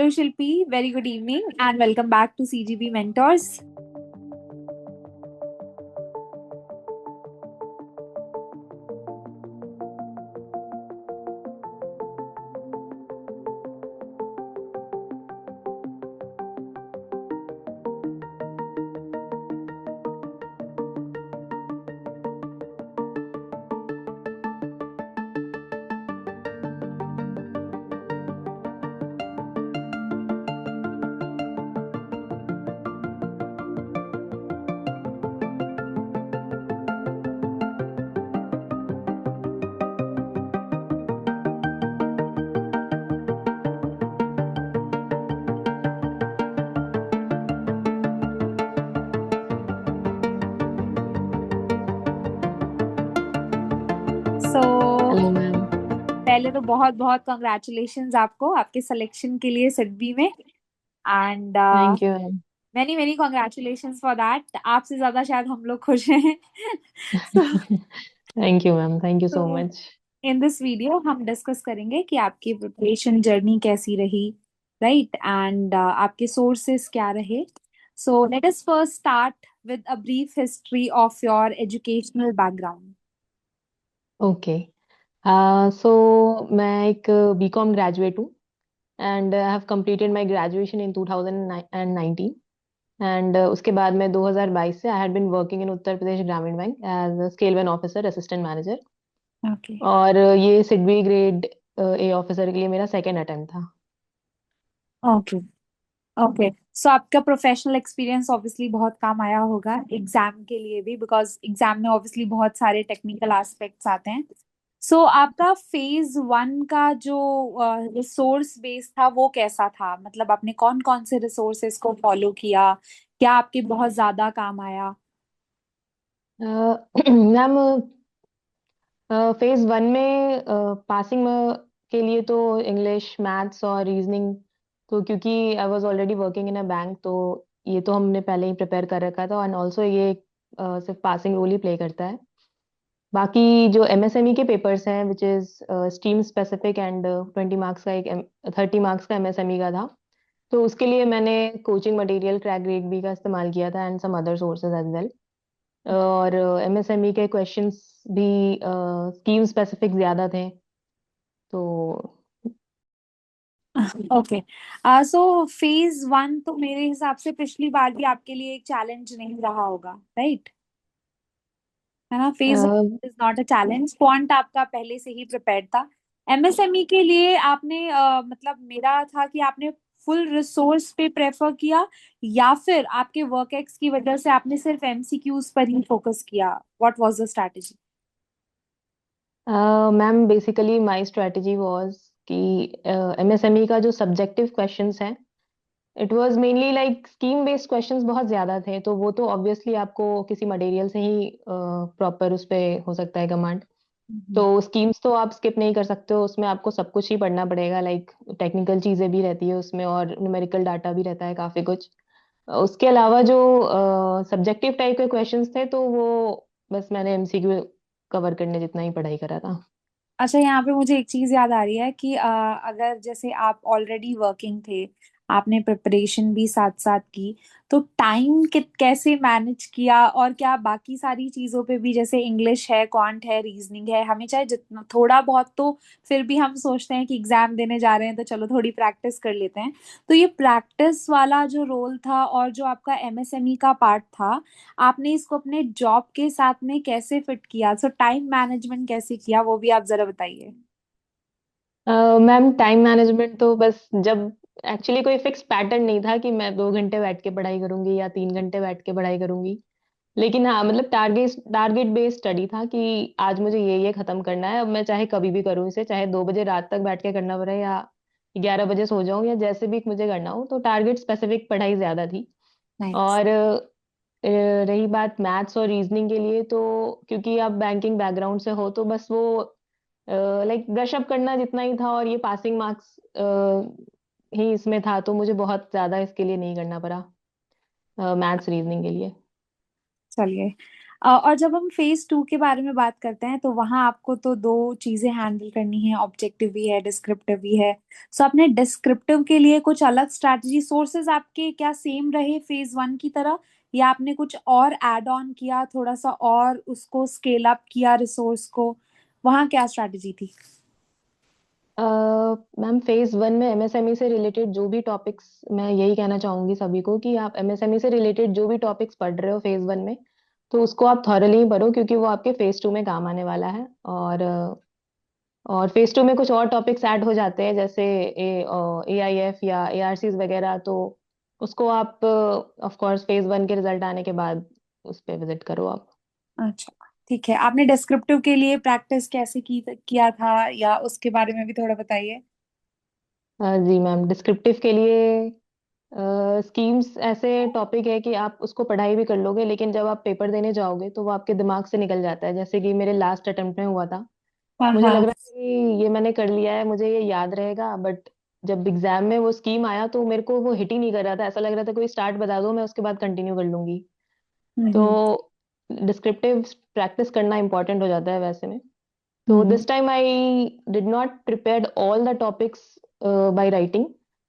Hello Shilpi, very good evening and welcome back to CGB Mentors. So hello ma'am. पहले तो बहुत बहुत congratulations आपको आपके सिलेक्शन के लिए सिडबी में and thank you ma'am. Many many congratulations for that. आपसे ज्यादा शायद हम लोग खुश हैं। So thank you ma'am, thank you सो तो मच। इन दिस वीडियो हम डिस्कस करेंगे कि आपकी प्रिपरेशन जर्नी कैसी रही, राइट, एंड आपके सोर्सेस क्या रहे। So let us first start with a brief history of your educational background. Okay. So मैं एक बीकॉम ग्रेजुएट हूँ and I have completed my graduation in 2019 and उसके बाद मैं 2022 से I had been working in Uttar Pradesh Gramin Bank as scale one officer assistant manager. Okay. और ये SIDBI grade A officer के लिए मेरा सेकेंड अटेम्प्ट था। ओके। ओके। सो आपका प्रोफेशनल एक्सपीरियंस ऑब्वियसली बहुत काम आया होगा एग्जाम के लिए भी, बिकॉज एग्जाम में ऑब्वियसली बहुत सारे टेक्निकल एस्पेक्ट्स आते हैं। सो आपका फेज वन का जो रिसोर्स बेस था वो कैसा था? मतलब आपने कौन कौन से रिसोर्सेस को फॉलो किया? क्या आपके बहुत ज्यादा काम आया? मैम, फेज वन में पासिंग के लिए तो इंग्लिश मैथ्स और रीजनिंग, तो क्योंकि I was already working in a bank तो ये तो हमने पहले ही प्रिपेयर कर रखा था एंड ऑल्सो ये सिर्फ पासिंग रोल ही प्ले करता है। बाकी जो एमएसएमई के पेपर्स हैं which is stream specific and 20 marks का एक 30 मार्क्स का एमएसएमई का था, तो उसके लिए मैंने coaching material crack grade B का इस्तेमाल किया था and some other sources as well. और एमएसएमई के क्वेश्चंस भी स्कीम स्पेसिफिक ज्यादा थे तो। ओके। सो फेज वन तो मेरे हिसाब से पिछली बार भी आपके लिए एक चैलेंज नहीं रहा होगा, राइट? है ना? Phase is not a challenge, quant आपका पहले से ही प्रिपेयर्ड था। एमएसएमई के लिए आपने मतलब मेरा था कि आपने फुल रिसोर्स पे प्रेफर किया या फिर आपके वर्क एक्स की वजह से आपने सिर्फ एमसीक्यूज पर ही फोकस किया? What was the strategy? Ma'am, basically my strategy was कि एमएसएमई का जो सब्जेक्टिव क्वेश्चंस हैं it was mainly like scheme based questions बहुत ज्यादा थे, तो वो तो ऑब्वियसली आपको किसी मटेरियल से ही प्रॉपर उस पे हो सकता है कमांड। तो स्कीम्स तो आप स्किप नहीं कर सकते हो, उसमें आपको सब कुछ ही पढ़ना पड़ेगा, लाइक टेक्निकल चीजें भी रहती है उसमें और न्यूमेरिकल डाटा भी रहता है काफी कुछ। उसके अलावा जो सब्जेक्टिव टाइप के क्वेश्चंस थे तो वो बस मैंने एमसीक्यू कवर करने जितना ही पढ़ाई करा था। अच्छा, यहाँ पे मुझे एक चीज याद आ रही है कि अगर जैसे आप ऑलरेडी वर्किंग थे, आपने प्रिपरेशन भी साथ साथ की, तो टाइम कैसे मैनेज किया? और क्या बाकी सारी चीजों पे भी, जैसे इंग्लिश है, क्वांट है, रीजनिंग है, हमें चाहे जितना थोड़ा बहुत तो फिर भी हम सोचते हैं कि एग्जाम देने जा रहे हैं तो चलो थोड़ी प्रैक्टिस कर लेते हैं। तो ये प्रैक्टिस वाला जो रोल था और जो आपका एमएसएमई का पार्ट था, आपने इसको अपने जॉब के साथ में कैसे फिट किया? सो टाइम मैनेजमेंट कैसे किया वो भी आप जरा बताइए। मैम, टाइम मैनेजमेंट तो बस जब एक्चुअली कोई फिक्स पैटर्न नहीं था कि मैं 2 घंटे बैठ के पढ़ाई करूंगी या 3 घंटे बैठ के पढ़ाई करूंगी। लेकिन हाँ, मतलब टारगेट टारगेट बेस्ड स्टडी था कि आज मुझे ये खत्म करना है। अब मैं चाहे कभी भी करूँ इसे, चाहे 2 बजे रात तक बैठ के करना पड़े या 11 बजे सो जाऊं या जैसे भी मुझे करना हो, तो टारगेट स्पेसिफिक पढ़ाई ज्यादा थी। नाइस। और रही बात मैथ्स और रीजनिंग के लिए, तो क्योंकि आप बैंकिंग बैकग्राउंड से हो तो बस वो लाइक ब्रश अप करना जितना ही था और ये पासिंग मार्क्स ही इसमें था, तो मुझे बहुत ज्यादा इसके लिए नहीं करना पड़ा मैथ्स रीजनिंग के लिए। चलिए, और जब हम फेज टू के बारे में बात करते हैं तो वहां आपको तो दो चीजें हैंडल करनी है, ऑब्जेक्टिव भी है, डिस्क्रिप्टिव भी है। सो आपने डिस्क्रिप्टिव के लिए कुछ अलग स्ट्रैटेजी, सोर्सेज आपके क्या सेम रहे फेज वन की तरह, या आपने कुछ और ऐड ऑन किया, थोड़ा सा और उसको स्केल अप किया रिसोर्स को? वहां क्या स्ट्रैटेजी थी? मैम फेज वन में एमएसएमई से रिलेटेड जो भी टॉपिक्स, मैं यही कहना चाहूंगी सभी को कि आप एमएसएमई से रिलेटेड जो भी टॉपिक्स पढ़ रहे हो फेज वन में, तो उसको आप थॉरली पढ़ो, क्योंकि वो आपके फेज टू में काम आने वाला है। और फेज टू में कुछ और टॉपिक्स ऐड हो जाते हैं, जैसे एआईएफ या एआरसीज वगैरह, तो उसको आप ऑफ कोर्स फेज वन के रिजल्ट आने के बाद उस पर विजिट करो आप। अच्छा, ठीक है। आपने डिस्क्रिप्टिव के लिए प्रैक्टिस कैसे की किया था, या उसके बारे में भी थोड़ा बताइए। जी मैम, डिस्क्रिप्टिव के लिए स्कीम्स ऐसे टॉपिक है कि आप उसको पढ़ाई भी कर लोगे, लेकिन जब आप पेपर देने जाओगे तो वो आपके दिमाग से निकल जाता है। जैसे कि मेरे लास्ट अटेम्प्ट में हुआ था, हाँ मुझे लग हाँ। रहा था कि ये मैंने कर लिया है, मुझे ये याद रहेगा, बट जब एग्जाम में वो स्कीम आया तो मेरे को वो हिट ही नहीं कर रहा था। ऐसा लग रहा था कोई स्टार्ट बता दो, मैं उसके बाद कंटिन्यू कर लूंगी। तो हम्म डिस्क्रिप्टिव प्रैक्टिस करना इंपॉर्टेंट हो जाता है वैसे में। तो हम्म this time I did not prepared all the topics by writing,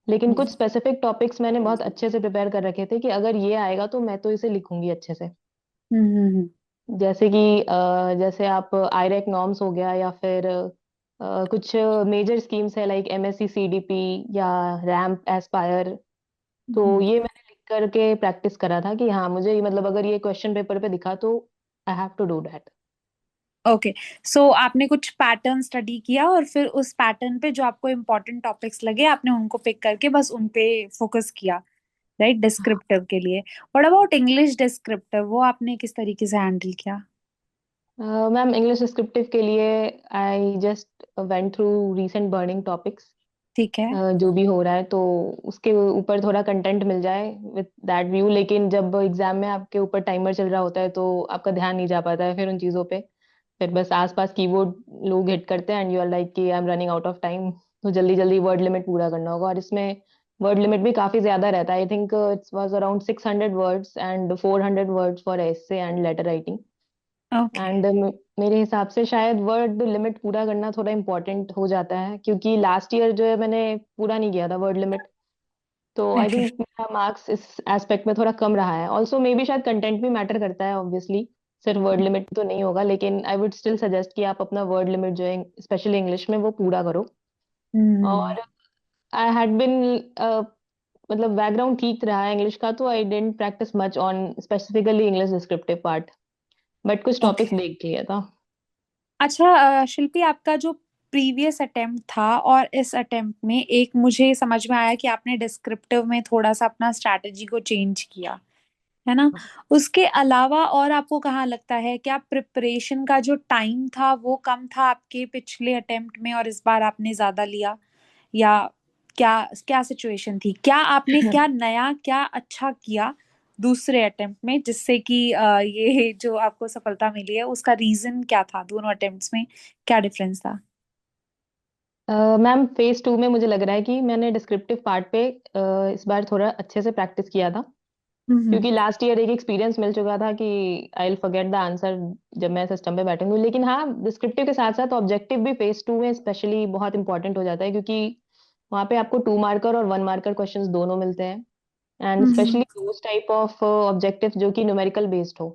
लेकिन कुछ स्पेसिफिक टॉपिक्स मैंने बहुत अच्छे से प्रिपेयर कर रखे थे कि अगर ये आएगा तो मैं तो इसे लिखूंगी अच्छे से। हम्म। जैसे कि जैसे आप आईरेक नॉर्म्स हो गया, या फिर कुछ मेजर स्कीम्स है लाइक एमएससी सीडीपी या रैम्प एस्पायर। तो हम्म। ये मैंने लिख करके प्रैक्टिस करा था कि हाँ, मुझे मतलब अगर ये क्वेश्चन पेपर पे दिखा तो I have to do that. Okay. So आपने कुछ पैटर्न स्टडी किया और फिर उस पैटर्न पे जो आपको इम्पोर्टेंट टॉपिक्स लगे आपने उनको पिक करके बस उन पे फोकस किया, राइट, डिस्क्रिप्टिव के लिए। व्हाट अबाउट इंग्लिश डिस्क्रिप्टिव, वो आपने किस तरीके से हैंडल किया? मैम, इंग्लिश डिस्क्रिप्टिव के लिए I just went through recent burning topics. ठीक है। जो भी हो रहा है तो उसके ऊपर थोड़ा कंटेंट मिल जाए विद दैट व्यू, लेकिन जब एग्जाम में आपके ऊपर टाइमर चल रहा होता है तो आपका ध्यान नहीं जा पाता है फिर उन चीज़ों पे। फिर बस आसपास कीबोर्ड लोग हिट करते हैं एंड यू आर लाइक कि I am running out of time, तो जल्दी जल्दी वर्ड लिमिट पूरा करना होगा। और इसमें वर्ड लिमिट भी काफी ज्यादा रहता है। I think it's was around 600 words and 400 words for essay and later writing. Okay. And मेरे हिसाब से शायद वर्ड लिमिट पूरा करना थोड़ा इम्पोर्टेंट हो जाता है, क्योंकि लास्ट ईयर जो है मैंने पूरा नहीं किया था वर्ड लिमिट। तो आई ओके। थिंक मेरा मार्क्स इस एस्पेक्ट में थोड़ा कम रहा है। ऑल्सो मे बी शायद कंटेंट भी मैटर करता है ऑब्वियसली, सिर्फ वर्ड लिमिट तो नहीं होगा, लेकिन आई वुड स्टिल सजेस्ट कि आप अपना वर्ड लिमिट जो है स्पेशली इंग्लिश में वो पूरा करो। हम्म। और आई हैड बिन मतलब बैकग्राउंड ठीक रहा है इंग्लिश का, तो I didn't practice much on specifically English descriptive part, but कुछ ओके। टॉपिक्स देख लिया था। अच्छा, शिल्पी, आपका जो प्रीवियस अटेम्प्ट था और इस अटेम्प्ट में एक मुझे समझ में आया कि आपने डिस्क्रिप्टिव में थोड़ा सा अपना स्ट्रैटेजी को चेंज किया, है ना? उसके अलावा और आपको कहाँ लगता है क्या प्रिपरेशन का जो टाइम था वो कम था आपके पिछले अटेम्प्ट में और इस बार आपने ज्यादा लिया, या क्या क्या सिचुएशन थी? क्या आपने क्या नया, क्या अच्छा किया दूसरे अटेम्प्ट में जिससे कि ये जो आपको सफलता मिली है, उसका रीजन क्या था? दोनों अटेम्प्ट्स में क्या डिफरेंस था? मैम, फेज टू में मुझे लग रहा है कि मैंने डिस्क्रिप्टिव पार्ट पे इस बार थोड़ा अच्छे से प्रैक्टिस किया था, हम्म क्योंकि लास्ट ईयर एक एक्सपीरियंस मिल चुका था कि I will forget the answer जब मैं सिस्टम पे बैठूंगी। लेकिन हाँ, डिस्क्रिप्टिव के साथ साथ ऑब्जेक्टिव भी फेज टू में स्पेशली बहुत इंपॉर्टेंट हो जाता है, क्योंकि वहाँ पे आपको 2 मार्कर और 1 मार्कर क्वेश्चंस दोनों मिलते हैं। And hmm. Specially those type of objective जो कि न्यूमेरिकल बेस्ड हो,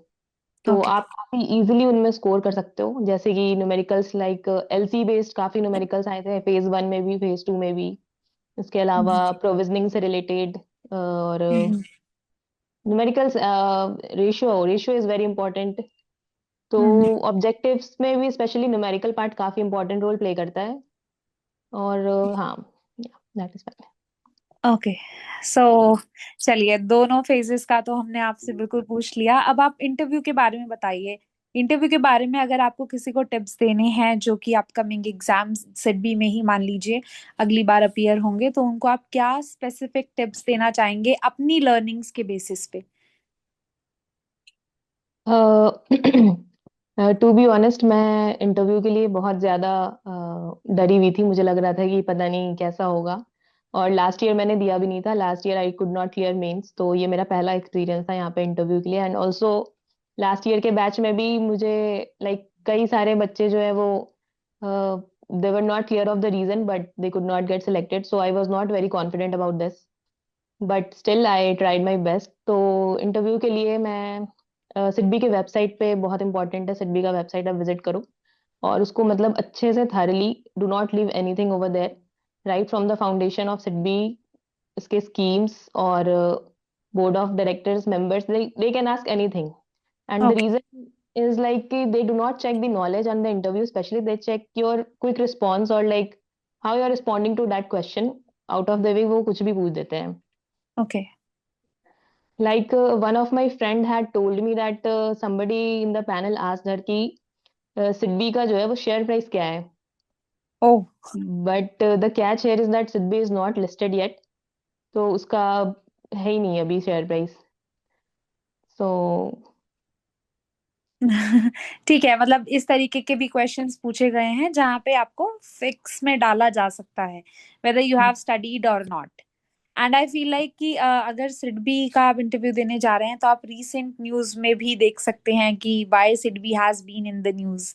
तो ओके। आप काफी इजीली उनमें स्कोर कर सकते हो। जैसे कि न्यूमेरिकल्स लाइक एलसी बेस्ड काफी न्यूमेरिकल्स आए थे फेज वन में भी, फेज टू में भी। इसके अलावा प्रोविजनिंग से रिलेटेड और numericals, ratio ratio is very important. तो हम्म। ऑब्जेक्टिव्स में भी स्पेशली न्यूमेरिकल पार्ट काफी इंपॉर्टेंट रोल प्ले करता है। और हाँ, दैट इज ओके। सो चलिए, दोनों फेजेस का तो हमने आपसे बिल्कुल पूछ लिया। अब आप इंटरव्यू के बारे में बताइए। इंटरव्यू के बारे में अगर आपको किसी को टिप्स देने हैं जो कि अपकमिंग एग्जाम सेट बी में ही मान लीजिए अगली बार अपीयर होंगे, तो उनको आप क्या स्पेसिफिक टिप्स देना चाहेंगे अपनी लर्निंग्स के बेसिस पे? टू बी ऑनेस्ट, मैं इंटरव्यू के लिए बहुत ज़्यादा डरी हुई थी। मुझे लग रहा था कि पता नहीं कैसा होगा। और लास्ट ईयर मैंने दिया भी नहीं था, last year I could not clear mains, तो ये मेरा पहला एक्सपीरियंस था यहाँ पे इंटरव्यू के लिए। एंड ऑल्सो लास्ट ईयर के बैच में भी मुझे लाइक कई सारे बच्चे जो है वो they were not clear of the reason but they could not get selected, so I was not very confident about this, but still I tried my best. तो इंटरव्यू के लिए मैं सिडबी के वेबसाइट पे, बहुत इंपॉर्टेंट है सिडबी का वेबसाइट, आप विजिट करो और उसको मतलब अच्छे से thoroughly, do not leave anything over there, right from the foundation of SIDBI, इसके स्कीम्स और board of directors members, they can ask anything, and the okay. reason is like कि they do not check the knowledge on the interview, especially they check your quick response or like how you are responding to that question, out of the way वो कुछ भी पूछ देते हैं। Okay. Like one of my friend had told me that somebody in the panel asked her कि सिडबी का जो है वो शेयर प्राइस क्या है, oh. But the catch here is that SIDBI is not listed yet, तो उसका है ही नहीं अभी शेयर प्राइस। सो ठीक है, मतलब इस तरीके के भी क्वेश्चंस पूछे गए हैं जहाँ पे आपको फिक्स में डाला जा सकता है, whether you have studied or not. And I feel like कि अगर सिडबी का आप इंटरव्यू देने जा रहे हैं तो आप रीसेंट न्यूज में भी देख सकते हैं कि why SIDBI has been in the news,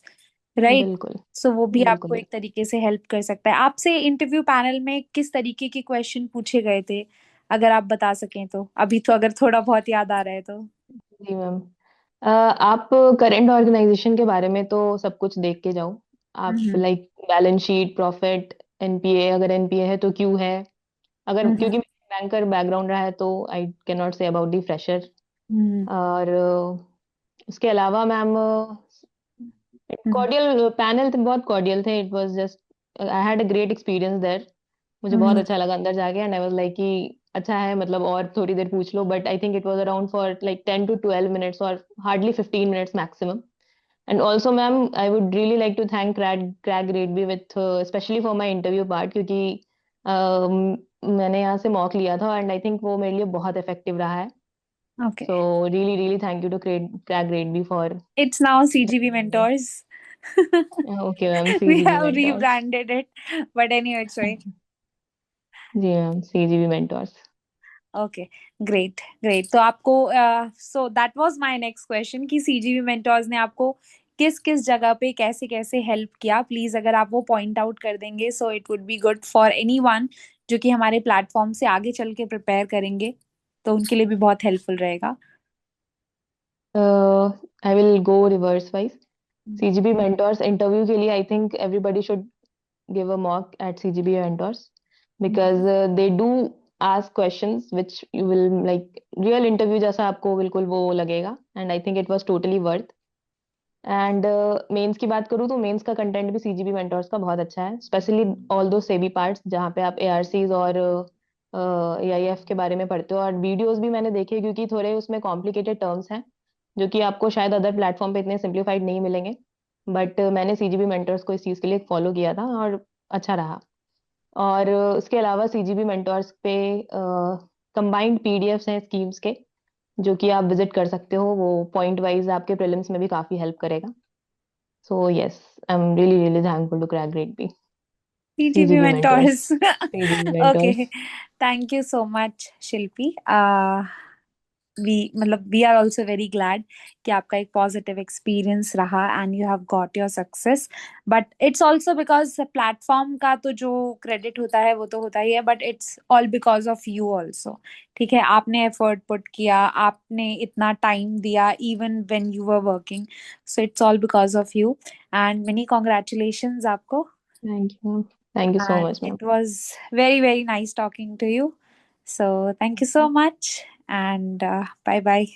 right? बिल्कुल सो वो भी आपको बिल्कुल। एक तरीके से हेल्प कर सकता है। आपसे इंटरव्यू पैनल में किस तरीके के क्वेश्चन पूछे गए थे, अगर आप बता सकें तो, अभी तो अगर थोड़ा बहुत याद आ रहा है तो। जी मैम, आप करंट ऑर्गेनाइजेशन के बारे में तो सब कुछ देख के जाओ। आप hmm. Like balance sheet, profit, NPA, अगर एनपीए है तो क्यों है, अगर हम्म। क्योंकि मेरा बैंकर बैकग्राउंड रहा है तो I can not say about the fresher. Hmm. और उसके अलावा मैम हम्म। कॉर्डियल पैनल थे, बहुत कॉर्डियल थे, it was just I had a great experience there, मुझे बहुत हम्म। अच्छा लगा अंदर जाके, एंड आई वाज लाइक कि अच्छा है, मतलब और थोड़ी देर पूछ लो, but I think it was around for like 10 to 12 minutes और hardly 15 minutes maximum. And also ma'am I would really like to thank crack grade B with specially for my interview part, क्योंकि मैंने यहाँ से मॉक लिया था and I think वो मेरे लिए बहुत इफेक्टिव रहा है। Okay. So really really thank you to crack grade B for. It's now CGV mentors. Okay ma'am, C We G B have mentors. rebranded it, but anyway, it's right. जी ma'am, C G B mentors. Okay. Great great. तो आपको so that was my next question कि CGV mentors ने आपको किस किस जगह पे कैसे कैसे हेल्प किया, प्लीज अगर आप वो पॉइंट आउट कर देंगे so it would be good for anyone जो कि हमारे प्लेटफॉर्म से आगे चल के प्रिपेयर करेंगे, तो उनके लिए भी बहुत हेल्पफुल रहेगा। I will go reverse wise. CGB mentors interview के लिए I think everybody should give a mock at CGB mentors, because they do ask questions which you will like real interview जैसा आपको बिल्कुल वो लगेगा, and I think it was totally worth। And mains की बात करूँ तो मेंस का कंटेंट भी सीजीबी मेंटोर्स का बहुत अच्छा है, स्पेशली ऑल दो सेबी पार्ट्स जहाँ पे आप एआरसीज और एआईएफ के बारे में पढ़ते हो, और वीडियोस भी मैंने देखे क्योंकि थोड़े उसमें कॉम्प्लिकेटेड टर्म्स हैं जो कि आपको शायद अदर प्लेटफॉर्म पे इतने सिंप्लीफाइड नहीं मिलेंगे, बट मैंने सीजीबी मेंटर्स को इस चीज़ के लिए फॉलो किया था और अच्छा रहा। और उसके अलावा सीजीबी मेंटोर्स पे कंबाइंड पीडीएफ्स हैं स्कीम्स के, जो कि आप विजिट कर सकते हो, वो पॉइंट वाइज आपके प्रीलिम्स में भी काफ़ी हेल्प करेगा। So yes, I am really really thankful to crack grade B, CGV CGB mentors, mentors. CGB okay. Mentors. Thank you so much Shilpi. We मतलब we are also very glad कि आपका एक positive experience रहा and you have got your success, but it's also because platform का तो जो credit होता है वो तो होता ही है, but it's all because of you also. ठीक है, आपने एफर्ट पुट किया, आपने इतना टाइम दिया even when you were working, so it's all because of you and many congratulations आपको। Thank you, thank you so And much ma'am. it was very, very nice talking to you. So, thank you so much. And bye bye.